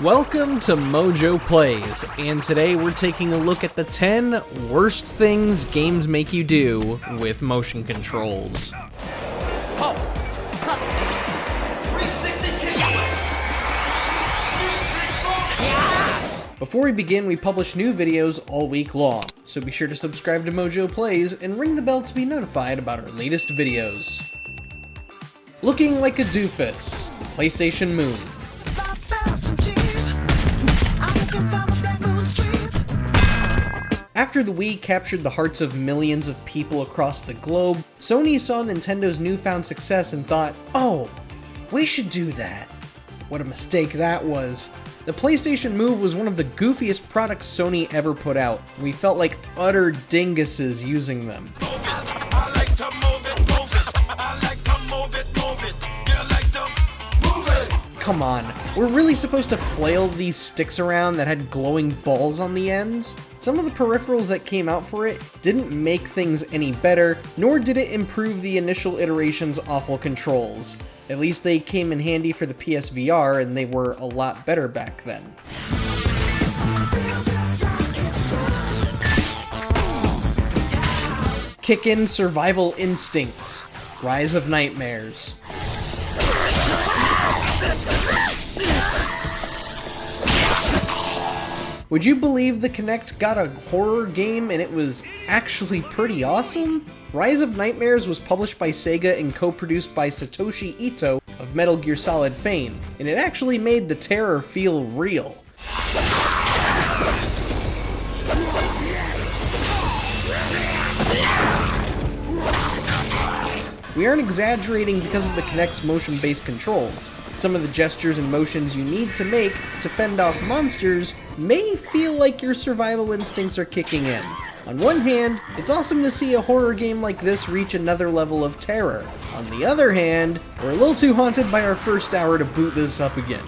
Welcome to MojoPlays, and today we're taking a look at the 10 worst things games make you do with motion controls. Before we begin, we publish new videos all week long, so be sure to subscribe to MojoPlays and ring the bell to be notified about our latest videos. Looking like a doofus, the PlayStation move. After the Wii captured the hearts of millions of people across the globe, Sony saw Nintendo's newfound success and thought, oh, we should do that. What a mistake that was. The PlayStation Move was one of the goofiest products Sony ever put out. We felt like utter dinguses using them. Come on, we're really supposed to flail these sticks around that had glowing balls on the ends? Some of the peripherals that came out for it didn't make things any better, nor did it improve the initial iteration's awful controls. At least they came in handy for the PSVR, and they were a lot better back then. Kick in survival instincts. Rise of nightmares. Would you believe the Kinect got a horror game and it was actually pretty awesome? Rise of Nightmares was published by Sega and co-produced by Satoshi Ito of Metal Gear Solid fame, and it actually made the terror feel real. We aren't exaggerating because of the Kinect's motion-based controls. Some of the gestures and motions you need to make to fend off monsters may feel like your survival instincts are kicking in. On one hand, it's awesome to see a horror game like this reach another level of terror. On the other hand, we're a little too haunted by our first hour to boot this up again.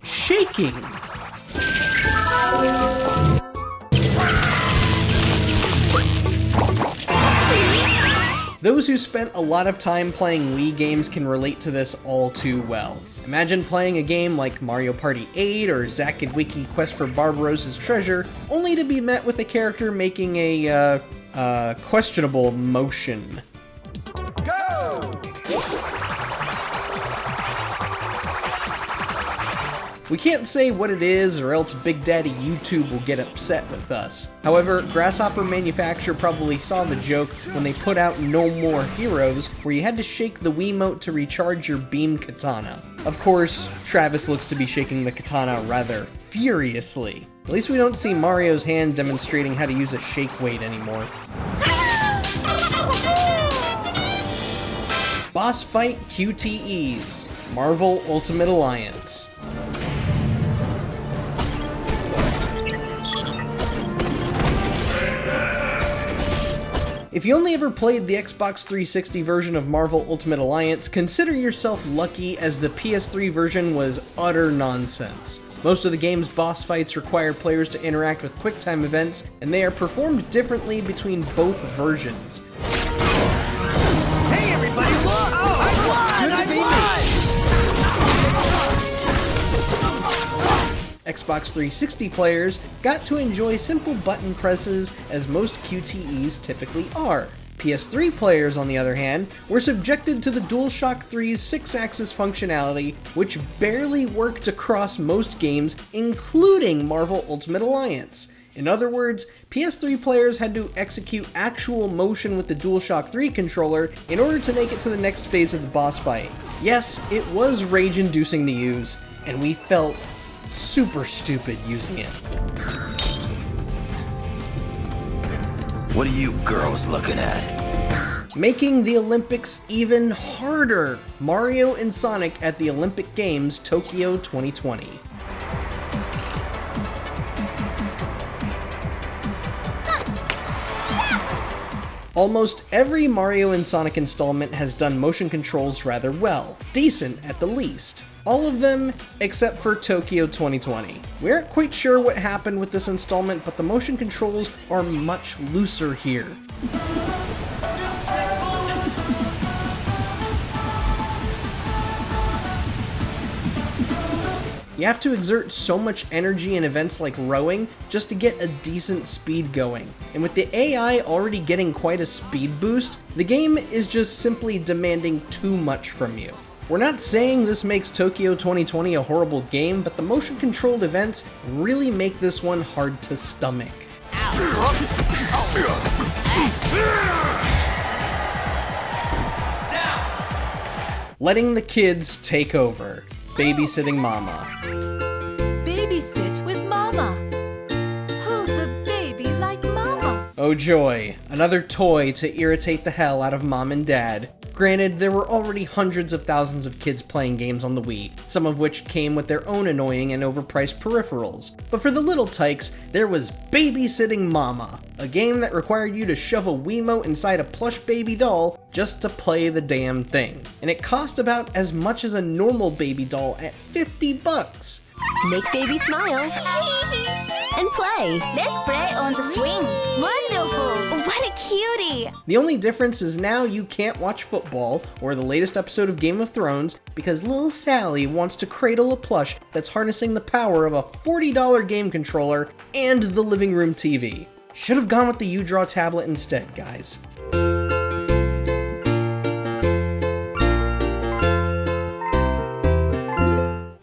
Shaking. Those who spent a lot of time playing Wii games can relate to this all too well. Imagine playing a game like Mario Party 8 or Zack and Wiki Quest for Barbarossa's Treasure, only to be met with a character making a, questionable motion. Go! We can't say what it is, or else Big Daddy YouTube will get upset with us. However, Grasshopper Manufacture probably saw the joke when they put out No More Heroes, where you had to shake the Wiimote to recharge your beam katana. Of course, Travis looks to be shaking the katana rather furiously. At least we don't see Mario's hand demonstrating how to use a shake weight anymore. Boss Fight QTEs, Marvel Ultimate Alliance. If you only ever played the Xbox 360 version of Marvel Ultimate Alliance, consider yourself lucky, as the PS3 version was utter nonsense. Most of the game's boss fights require players to interact with QuickTime events, and they are performed differently between both versions. Hey everybody, look! Oh, I won! Xbox 360 players got to enjoy simple button presses, as most QTEs typically are. PS3 players, on the other hand, were subjected to the DualShock 3's 6-axis functionality, which barely worked across most games, including Marvel Ultimate Alliance. In other words, PS3 players had to execute actual motion with the DualShock 3 controller in order to make it to the next phase of the boss fight. Yes, it was rage-inducing to use, and we felt super stupid using it. What are you girls looking at? Making the Olympics even harder! Mario and Sonic at the Olympic Games Tokyo 2020. Almost every Mario and Sonic installment has done motion controls rather well, decent at the least. All of them except for Tokyo 2020. We aren't quite sure what happened with this installment, but the motion controls are much looser here. You have to exert so much energy in events like rowing just to get a decent speed going. And with the AI already getting quite a speed boost, the game is just simply demanding too much from you. We're not saying this makes Tokyo 2020 a horrible game, but the motion-controlled events really make this one hard to stomach. Letting the kids take over. Babysitting Mama. Babysit with Mama. Hold the baby like Mama. Oh joy, another toy to irritate the hell out of Mom and Dad. Granted, there were already hundreds of thousands of kids playing games on the Wii, some of which came with their own annoying and overpriced peripherals. But for the little tykes, there was Babysitting Mama, a game that required you to shove a Wiimote inside a plush baby doll just to play the damn thing. And it cost about as much as a normal baby doll at $50. Make baby smile and play. Let's play on the swing. Wonderful. What a cutie! The only difference is now you can't watch football or the latest episode of Game of Thrones because little Sally wants to cradle a plush that's harnessing the power of a $40 game controller and the living room TV. Should have gone with the U-Draw tablet instead, guys.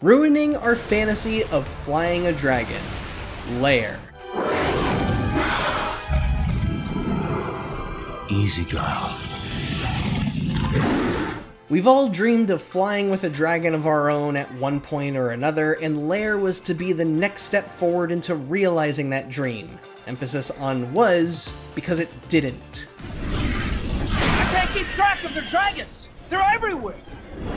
Ruining our fantasy of flying a dragon. Lair. Easy, girl. We've all dreamed of flying with a dragon of our own at one point or another, and Lair was to be the next step forward into realizing that dream. Emphasis on was, because it didn't. I can't keep track of the dragons! They're everywhere!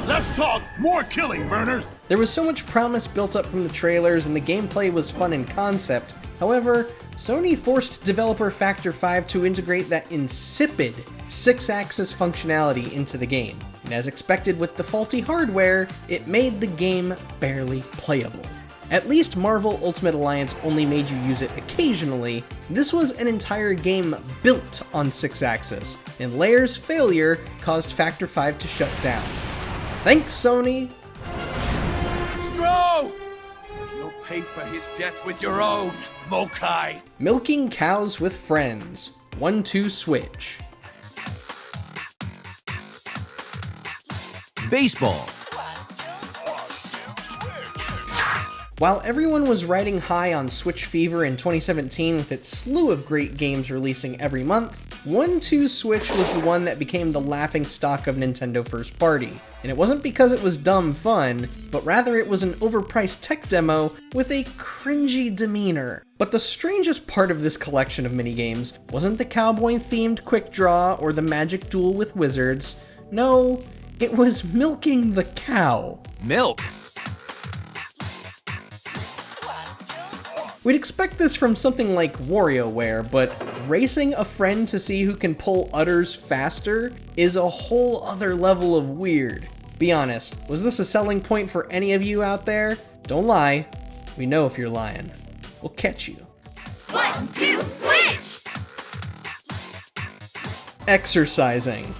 Let's talk more killing, burners! There was so much promise built up from the trailers, and the gameplay was fun in concept. However, Sony forced developer Factor 5 to integrate that insipid 6-axis functionality into the game. And as expected with the faulty hardware, it made the game barely playable. At least Marvel Ultimate Alliance only made you use it occasionally. This was an entire game built on 6-axis, and Lair's failure caused Factor 5 to shut down. Thanks, Sony! Stro! You'll pay for his death with your own, Mokai! Milking cows with friends. 1-2 switch. Baseball. While everyone was riding high on Switch fever in 2017 with its slew of great games releasing every month, 1-2 Switch was the one that became the laughingstock of Nintendo first party. And it wasn't because it was dumb fun, but rather it was an overpriced tech demo with a cringy demeanor. But the strangest part of this collection of minigames wasn't the cowboy-themed quick draw or the magic duel with wizards. No, it was milking the cow. Milk. We'd expect this from something like WarioWare, but racing a friend to see who can pull udders faster is a whole other level of weird. Be honest, was this a selling point for any of you out there? Don't lie. We know if you're lying. We'll catch you. 1-2 switch. Exercising.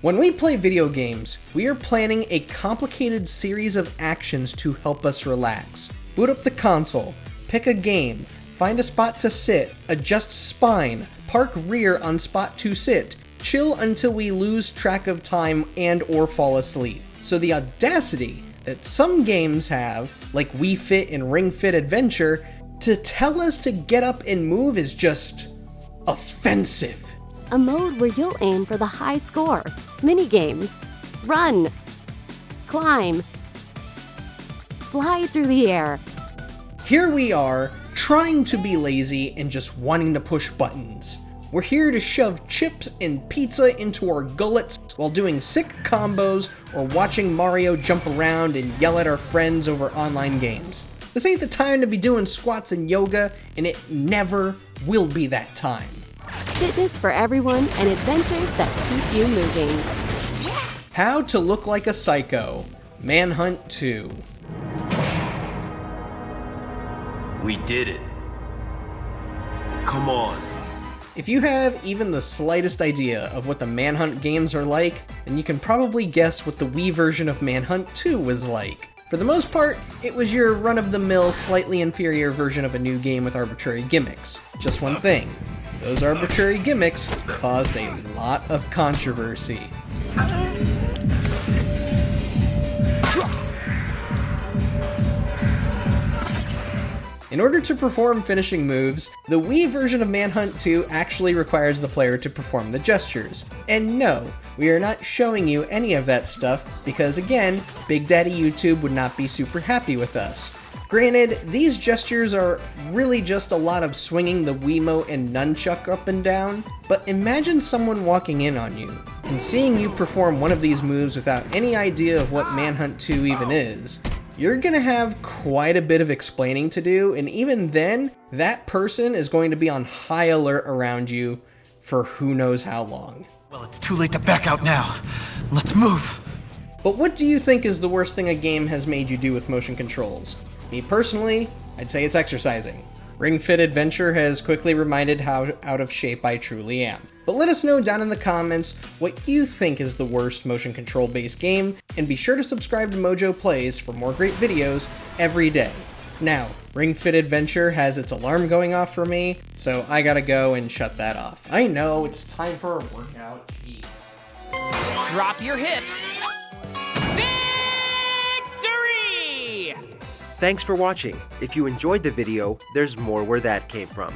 When we play video games, we are planning a complicated series of actions to help us relax. Boot up the console, pick a game, find a spot to sit, adjust spine, park rear on spot to sit, chill until we lose track of time and or fall asleep. So the audacity that some games have, like Wii Fit and Ring Fit Adventure, to tell us to get up and move is just offensive. A mode where you'll aim for the high score. Minigames. Run. Climb. Fly through the air. Here we are, trying to be lazy and just wanting to push buttons. We're here to shove chips and pizza into our gullets while doing sick combos or watching Mario jump around and yell at our friends over online games. This ain't the time to be doing squats and yoga, and it never will be that time. Fitness for everyone and adventures that keep you moving. How to Look Like a Psycho. Manhunt 2. We did it. Come on. If you have even the slightest idea of what the Manhunt games are like, then you can probably guess what the Wii version of Manhunt 2 was like. For the most part, it was your run-of-the-mill, slightly inferior version of a new game with arbitrary gimmicks. Just one thing, those arbitrary gimmicks caused a lot of controversy. In order to perform finishing moves, the Wii version of Manhunt 2 actually requires the player to perform the gestures. And no, we are not showing you any of that stuff because again, Big Daddy YouTube would not be super happy with us. Granted, these gestures are really just a lot of swinging the Wiimote and nunchuck up and down, but imagine someone walking in on you and seeing you perform one of these moves without any idea of what Manhunt 2 even is. You're gonna have quite a bit of explaining to do, and even then, that person is going to be on high alert around you for who knows how long. Well, it's too late to back out now. Let's move. But what do you think is the worst thing a game has made you do with motion controls? Me personally, I'd say it's exercising. Ring Fit Adventure has quickly reminded how out of shape I truly am. But let us know down in the comments what you think is the worst motion control based game, and be sure to subscribe to MojoPlays for more great videos every day. Now, Ring Fit Adventure has its alarm going off for me, so I gotta go and shut that off. I know, it's time for a workout, jeez. Drop your hips. Victory! Thanks for watching. If you enjoyed the video, there's more where that came from.